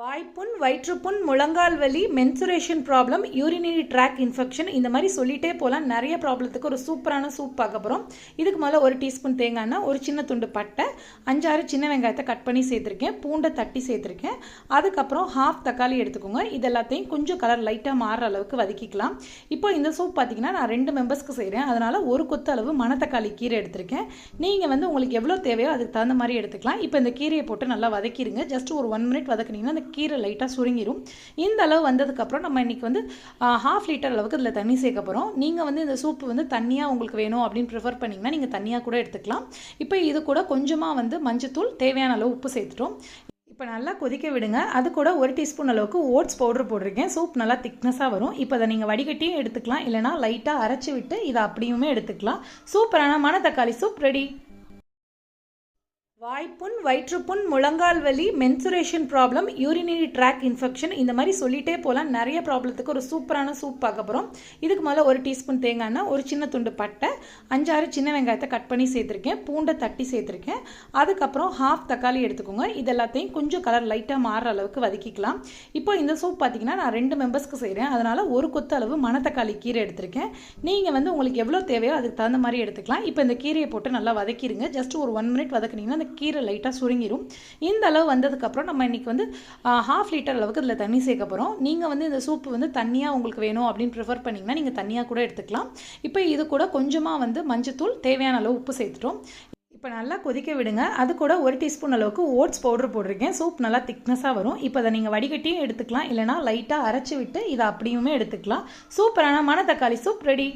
வாய்ப்புண், வயிற்றுப்புண், முழங்கால் வலி, mensuration problem, urinary tract infection இந்த மாதிரி சொல்லிட்டே போகலாம். நிறைய ப்ராப்ளத்துக்கு ஒரு சூப்பரான சூப் பார்க்க போகிறோம். இதுக்கு முதல்ல 1 டீஸ்பூன் தேங்காய் எண்ணெய், ஒரு சின்ன துண்டு பட்டை, 5-6 சின்ன வெங்காயத்தை கட் பண்ணி சேர்த்துருக்கேன், பூண்டை தட்டி சேர்த்துருக்கேன். அதுக்கப்புறம் ஹாஃப் தக்காளி எடுத்துக்கோங்க. இது எல்லாத்தையும் கொஞ்சம் கலர் லைட்டாக மாறுற அளவுக்கு வதக்கிக்கலாம். இப்போ இந்த சூப் பார்த்தீங்கன்னா நான் 2 மெம்பர்ஸ்க்கு செய்கிறேன். அதனால் ஒரு கொத்து அளவு மணத்தக்காளி கீரை எடுத்திருக்கேன். நீங்கள் உங்களுக்கு எவ்வளோ தேவையோ அதுக்கு தகுந்த மாதிரி எடுத்துக்கலாம். இப்போ இந்த கீரையை போட்டு நல்லா வதக்கிடுங்க. ஜஸ்ட் ஒரு 1 மினிட் வதக்குனீங்கன்னா கீரை லைட்டாக சுருங்கிடும். இந்த அளவு வந்ததுக்கப்புறம் நம்ம இன்றைக்கி 1/2 லிட்டர் அளவுக்கு இதில் தண்ணி சேர்க்க போகிறோம். நீங்கள் இந்த சூப்பு தண்ணியாக உங்களுக்கு வேணும் அப்படின்னு ப்ரிஃபர் பண்ணிங்கன்னா நீங்கள் தண்ணியாக கூட எடுத்துக்கலாம். இப்போ இது கூட கொஞ்சமாக மஞ்சத்தூள், தேவையான அளவு உப்பு சேர்த்துட்டோம். இப்போ நல்லா கொதிக்க விடுங்க. அது கூட 1 டீஸ்பூன் அளவுக்கு ஓட்ஸ் பவுடர் போட்டிருக்கேன். சூப் நல்லா திக்னஸாக வரும். இப்போ அதை நீங்கள் வடிகட்டியும் எடுத்துக்கலாம், இல்லைனா லைட்டாக அரைச்சி விட்டு இதை அப்படியுமே எடுத்துக்கலாம். சூப்பரான மணத்தக்காளி சூப் ரெடி. வாய்ப்புண், வயிற்றுப்புண், முழங்கால் வலி, mensuration problem, urinary tract infection இந்த மாதிரி சொல்லிட்டே போகலாம். நிறைய ப்ராப்ளத்துக்கு ஒரு சூப்பரான சூப் பார்க்க போகிறோம். இதுக்கு முதல்ல 1 டீஸ்பூன் தேங்காய் எண்ணெய், ஒரு சின்ன துண்டு பட்டை, 5-6 சின்ன வெங்காயத்தை கட் பண்ணி சேர்த்துருக்கேன், பூண்டை தட்டி சேர்த்துருக்கேன். அதுக்கப்புறம் ஹாஃப் தக்காளி எடுத்துக்கோங்க. இது எல்லாத்தையும் கொஞ்சம் கலர் லைட்டாக மாறுற அளவுக்கு வதக்கிக்கலாம். இப்போ இந்த சூப் பார்த்தீங்கன்னா நான் 2 மெம்பர்ஸ்க்கு செய்கிறேன். அதனால் ஒரு கொத்து அளவு மணத்தக்காளி கீரை எடுத்திருக்கேன். நீங்கள் உங்களுக்கு எவ்வளோ தேவையோ அதுக்கு தகுந்த மாதிரி எடுத்துக்கலாம். இப்போ இந்த கீரையை போட்டு நல்லா வதக்கிடுங்க. ஜஸ்ட் ஒரு 1 மினிட் வதக்குனீங்கன்னா அந்த கீரை லைட்டாக சுருங்கிடும். இந்த அளவு வந்ததுக்கப்புறம் நம்ம இன்றைக்கி 1/2 லிட்டர் அளவுக்கு இதில் தண்ணி சேர்க்க போகிறோம். நீங்கள் இந்த சூப்பு தண்ணியாக உங்களுக்கு வேணும் அப்படின்னு ப்ரிஃபர் பண்ணிங்கன்னா நீங்கள் தண்ணியாக கூட எடுத்துக்கலாம். இப்போ இது கூட கொஞ்சமாக மஞ்சத்தூள், தேவையான அளவு உப்பு சேர்த்துட்டோம். இப்போ நல்லா கொதிக்க விடுங்க. அது கூட 1 டீஸ்பூன் அளவுக்கு ஓட்ஸ் பவுடர் போட்டிருக்கேன். சூப் நல்லா திக்னஸாக வரும். இப்போ அதை நீங்கள் வடிகட்டியும் எடுத்துக்கலாம், இல்லைனா லைட்டாக அரைச்சி விட்டு இதை அப்படியுமே எடுத்துக்கலாம். சூப்பரான மணத்தக்காளி சூப் ரெடி.